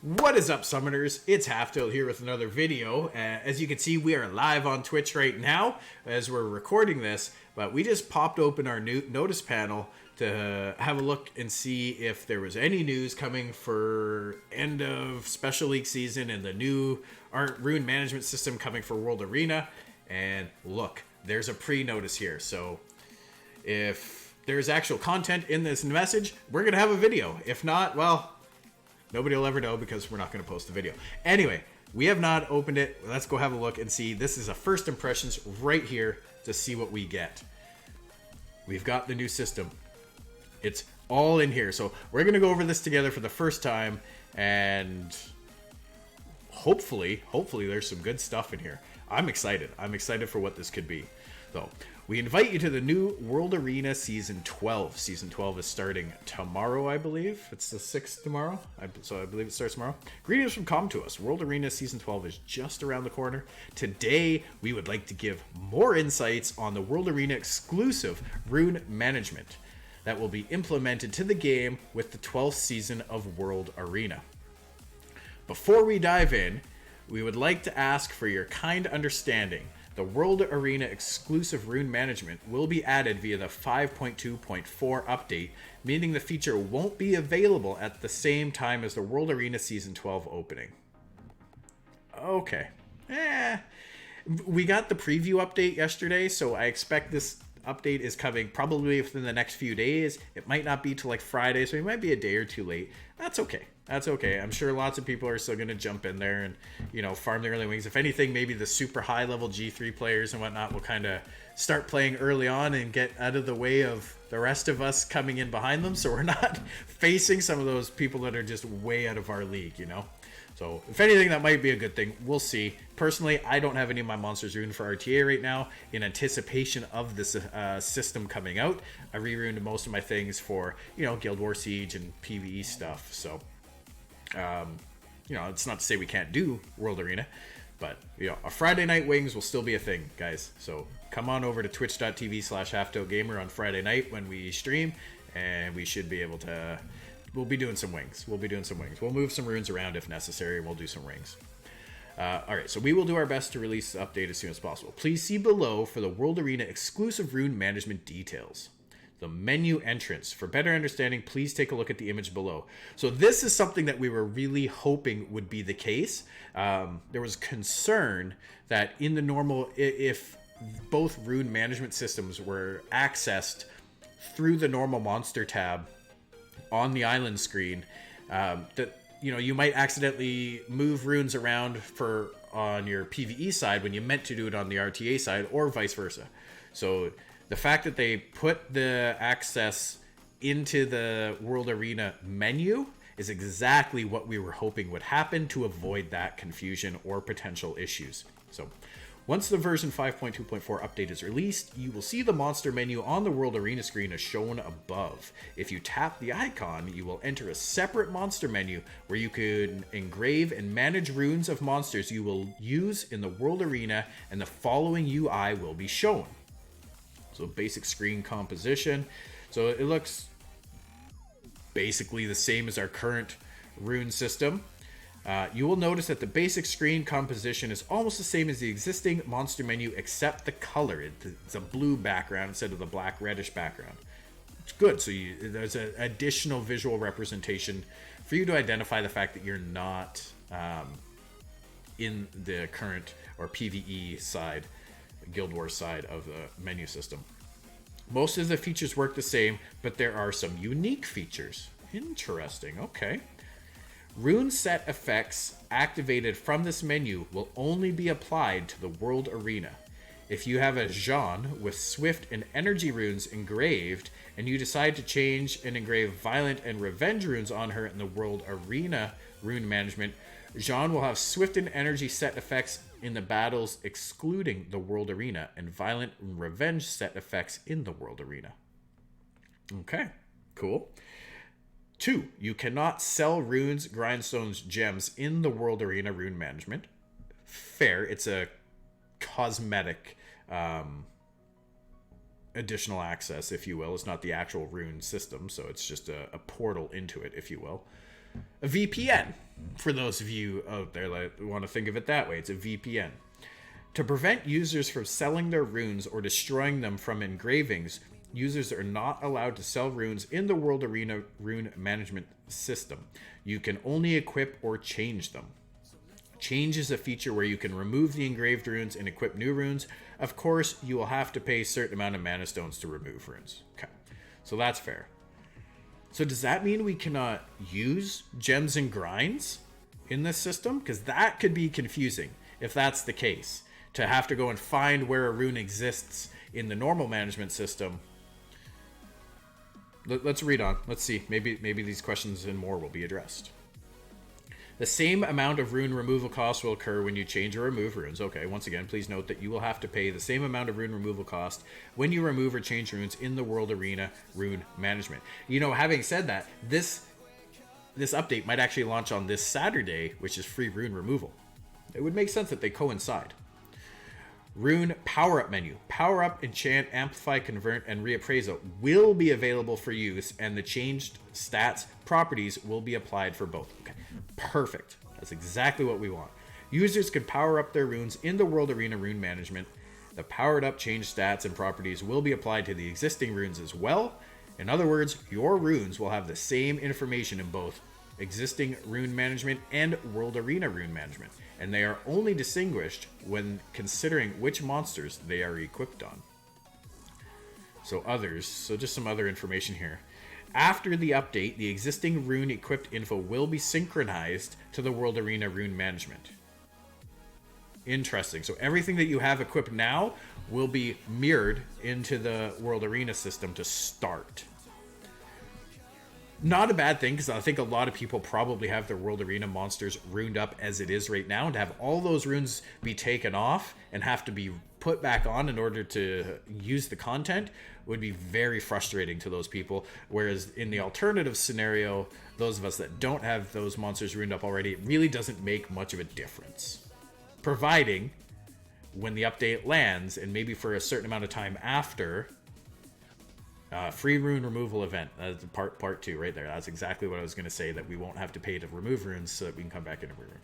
What is up, Summoners? It's Halftail here with another video. As you can see, we are live on Twitch right now as we're recording this, but we just popped open our new notice panel to have a look and see if there was any news coming for end of Special League season and the new Rune management system coming for World Arena. And look, there's a pre-notice here. So if there's actual content in this message, we're going to have a video. If not, well, nobody will ever know because we're not going to post the video. Anyway, we have not opened it. Let's go have a look and see. This is a first impressions right here to see what we get. We've got the new system. It's all in here. So we're going to go over this together for the first time, and hopefully there's some good stuff in here. I'm excited. I'm excited for what this could be. So we invite you to the new World Arena Season 12. Season 12 is starting tomorrow, I believe. It's the 6th tomorrow, so I believe it starts tomorrow. Greetings from Com to us. World Arena Season 12 is just around the corner. Today, we would like to give more insights on the World Arena exclusive Rune management that will be implemented to the game with the 12th season of World Arena. Before we dive in, we would like to ask for your kind understanding. The World Arena exclusive Rune management will be added via the 5.2.4 update, meaning the feature won't be available at the same time as the World Arena Season 12 opening. Okay. We got the preview update yesterday, so I expect this update is coming probably within the next few days. It might not be till like Friday, so it might be a day or two late. That's okay. That's okay. I'm sure lots of people are still going to jump in there and, you know, farm the early wings. If anything, maybe the super high level G3 players and whatnot will kind of start playing early on and get out of the way of the rest of us coming in behind them, so we're not facing some of those people that are just way out of our league, you know? So if anything, that might be a good thing. We'll see. Personally, I don't have any of my monsters runed for RTA right now in anticipation of this system coming out. I re-runed most of my things for, you know, Guild War Siege and PvE stuff. So, you know, it's not to say we can't do World Arena, but, you know, a Friday night wings will still be a thing, guys. So come on over to twitch.tv/halftailgamer on Friday night when we stream, and we should be able to... We'll be doing some wings. We'll move some runes around if necessary, and we'll do some rings. Alright, so we will do our best to release the update as soon as possible. Please see below for the World Arena exclusive rune management details. The menu entrance. For better understanding, please take a look at the image below. So this is something that we were really hoping would be the case. There was concern that in the normal, if both rune management systems were accessed through the normal monster tab on the island screen, that, you know, you might accidentally move runes around on your PvE side when you meant to do it on the RTA side, or vice versa. So the fact that they put the access into the World Arena menu is exactly what we were hoping would happen to avoid that confusion or potential issues. So once the version 5.2.4 update is released, you will see the monster menu on the World Arena screen as shown above. If you tap the icon, you will enter a separate monster menu where you can engrave and manage runes of monsters you will use in the World Arena, and the following UI will be shown. So basic screen composition. So it looks basically the same as our current rune system. You will notice that the basic screen composition is almost the same as the existing monster menu, except the color. It's a blue background instead of the black reddish background. It's good. So there's an additional visual representation for you to identify the fact that you're not in the current or PvE side, Guild Wars side of the menu system. Most of the features work the same, but there are some unique features. Interesting. Okay. Rune set effects activated from this menu will only be applied to the World Arena. If you have a Jeanne with Swift and Energy runes engraved, and you decide to change and engrave Violent and Revenge runes on her in the World Arena rune management, Jeanne will have Swift and Energy set effects in the battles excluding the World Arena, and Violent and Revenge set effects in the World Arena. Okay, cool. 2. You cannot sell runes, grindstones, gems in the World Arena rune management. Fair. It's a cosmetic additional access, if you will. It's not the actual rune system, so it's just a portal into it, if you will. A VPN. For those of you out there that want to think of it that way, it's a VPN. To prevent users from selling their runes or destroying them from engravings, users are not allowed to sell runes in the World Arena rune management system. You can only equip or change them. Change is a feature where you can remove the engraved runes and equip new runes. Of course, you will have to pay a certain amount of mana stones to remove runes. Okay, so that's fair. So does that mean we cannot use gems and grinds in this system? Because that could be confusing if that's the case. To have to go and find where a rune exists in the normal management system. Let's read on. Let's see. Maybe these questions and more will be addressed. The same amount of rune removal costs will occur when you change or remove runes. Okay, once again, please note that you will have to pay the same amount of rune removal cost when you remove or change runes in the World Arena rune management. You know, having said that, this update might actually launch on this Saturday, which is free rune removal. It would make sense that they coincide. Rune power-up menu. Power-up, enchant, amplify, convert, and reappraisal will be available for use, and the changed stats properties will be applied for both. Okay, perfect. That's exactly what we want. Users can power up their runes in the World Arena rune management. The powered-up changed stats and properties will be applied to the existing runes as well. In other words, your runes will have the same information in both existing rune management and World Arena rune management, and they are only distinguished when considering which monsters they are equipped on. So just some other information here. After the update, the existing rune equipped info will be synchronized to the World Arena rune management. Interesting. So everything that you have equipped now will be mirrored into the World Arena system to start. Not a bad thing, because I think a lot of people probably have their World Arena monsters runed up as it is right now, and to have all those runes be taken off and have to be put back on in order to use the content would be very frustrating to those people. Whereas in the alternative scenario, those of us that don't have those monsters runed up already, it really doesn't make much of a difference. Providing when the update lands, and maybe for a certain amount of time after, free rune removal event. That's part 2 right there. That's exactly what I was going to say, that we won't have to pay to remove runes so that we can come back in and remove.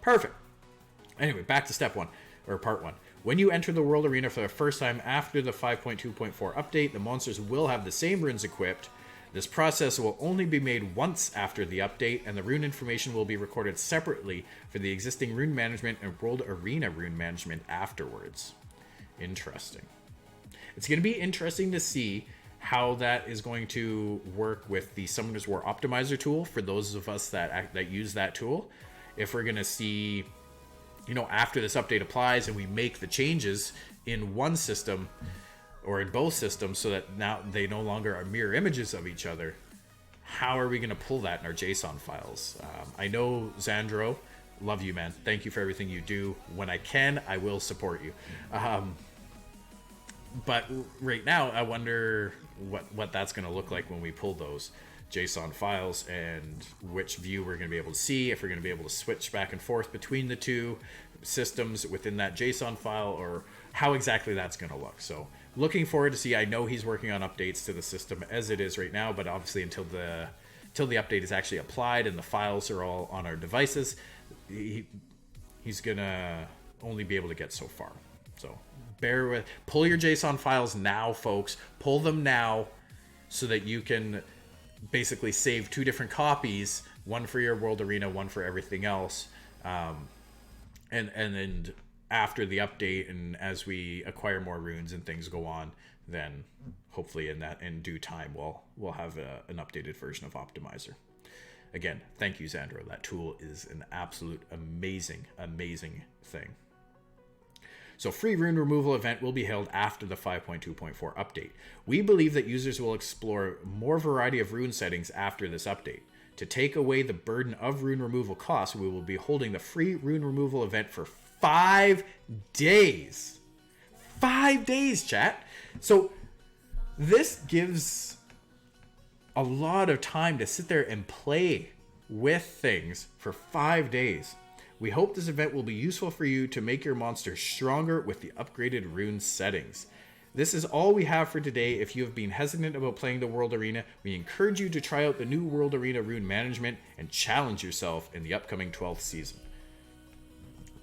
Perfect. Anyway, back to step 1, or part 1. When you enter the World Arena for the first time after the 5.2.4 update, the monsters will have the same runes equipped. This process will only be made once after the update, and the rune information will be recorded separately for the existing rune management and World Arena rune management afterwards. Interesting. It's going to be interesting to see how that is going to work with the Summoner's War Optimizer tool for those of us that use that tool. If we're going to see, you know, after this update applies and we make the changes in one system or in both systems so that now they no longer are mirror images of each other, how are we going to pull that in our JSON files? I know, Xandro, love you, man. Thank you for everything you do. When I can, I will support you. But right now, I wonder what that's going to look like when we pull those JSON files, and which view we're going to be able to see, if we're going to be able to switch back and forth between the two systems within that JSON file, or how exactly that's going to look. So looking forward to see. I know he's working on updates to the system as it is right now, but obviously until the update is actually applied and the files are all on our devices, he's going to only be able to get so far. So bear with, pull your JSON files now, folks. Pull them now so that you can basically save 2 different copies, one for your World Arena, one for everything else. And then after the update and as we acquire more runes and things go on, then hopefully in due time we'll have an updated version of Optimizer. Again, thank you, Xandro. That tool is an absolute amazing thing. So free rune removal event will be held after the 5.2.4 update. We believe that users will explore more variety of rune settings after this update. To take away the burden of rune removal costs, we will be holding the free rune removal event for 5 days. 5 days, chat. So this gives a lot of time to sit there and play with things for 5 days. We hope this event will be useful for you to make your monster stronger with the upgraded rune settings. This is all we have for today. If you have been hesitant about playing the World Arena, we encourage you to try out the new World Arena Rune Management and challenge yourself in the upcoming 12th season.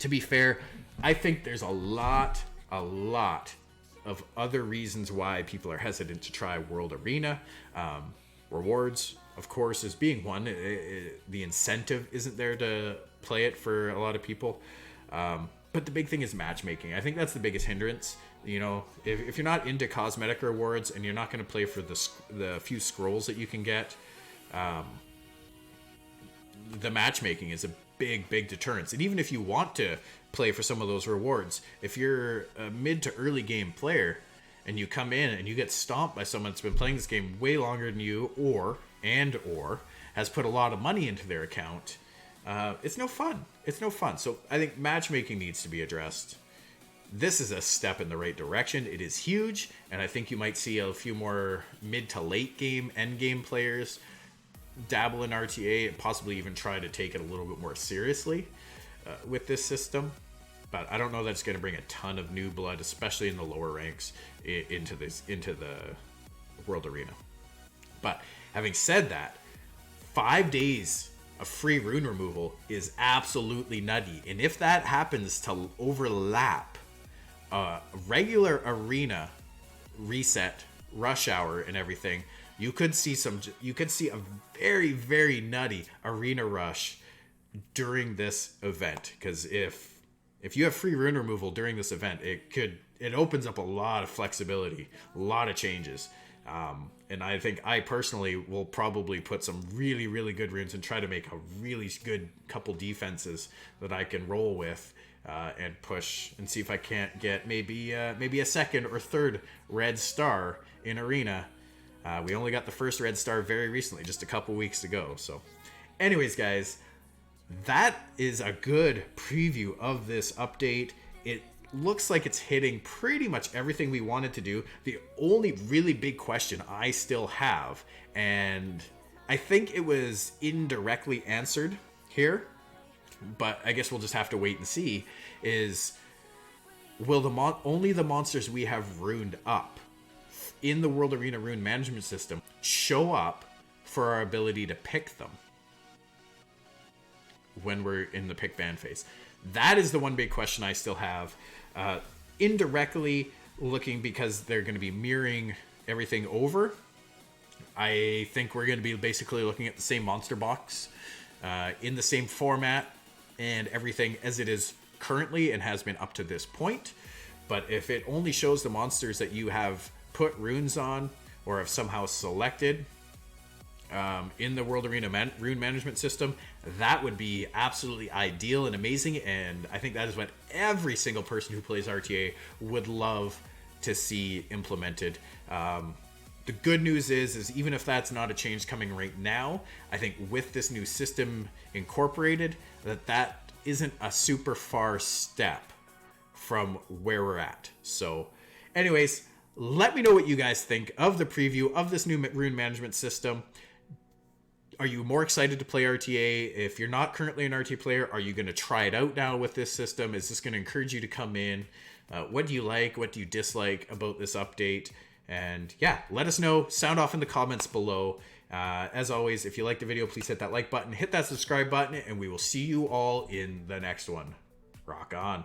To be fair, I think there's a lot of other reasons why people are hesitant to try World Arena. Rewards, of course, is being one. The incentive isn't there to play it for a lot of people. But the big thing is matchmaking. I think that's the biggest hindrance. You know, if you're not into cosmetic rewards and you're not going to play for the few scrolls that you can get, the matchmaking is a big deterrence. And even if you want to play for some of those rewards, if you're a mid to early game player and you come in and you get stomped by someone that's been playing this game way longer than you, or has put a lot of money into their account, it's no fun. It's no fun. So I think matchmaking needs to be addressed. This is a step in the right direction. It is huge, and I think you might see a few more mid to late game, end game players dabble in RTA and possibly even try to take it a little bit more seriously with this system. But I don't know that it's going to bring a ton of new blood, especially in the lower ranks, into the World Arena. But having said that, 5 days of free rune removal is absolutely nutty. And if that happens to overlap regular arena reset, rush hour, and everything, you could see a very nutty arena rush during this event. Because if you have free rune removal during this event, it opens up a lot of flexibility, a lot of changes. And I think I personally will probably put some really good runes and try to make a really good couple defenses that I can roll with and push and see if I can't get maybe a second or third red star in arena. We only got the first red star very recently, just a couple weeks ago. So anyways, guys, that is a good preview of this update. It looks like it's hitting pretty much everything we wanted to do. The only really big question I still have, and I think it was indirectly answered here, but I guess we'll just have to wait and see, is will only the monsters we have runed up in the World Arena Rune Management System show up for our ability to pick them when we're in the pick ban phase? That is the one big question I still have. Indirectly looking, because they're going to be mirroring everything over, I think we're going to be basically looking at the same monster box in the same format and everything as it is currently and has been up to this point. But if it only shows the monsters that you have put runes on or have somehow selected in the World Arena Rune Management System, that would be absolutely ideal and amazing, and I think that is what every single person who plays RTA would love to see implemented. The good news is even if that's not a change coming right now, I think with this new system incorporated, that isn't a super far step from where we're at. So anyways, let me know what you guys think of the preview of this new rune management system. Are you more excited to play RTA? If you're not currently an RTA player, are you going to try it out now with this system? Is this going to encourage you to come in? What do you like? What do you dislike about this update? And yeah, let us know. Sound off in the comments below. As always, if you liked the video, please hit that like button, hit that subscribe button, and we will see you all in the next one. Rock on.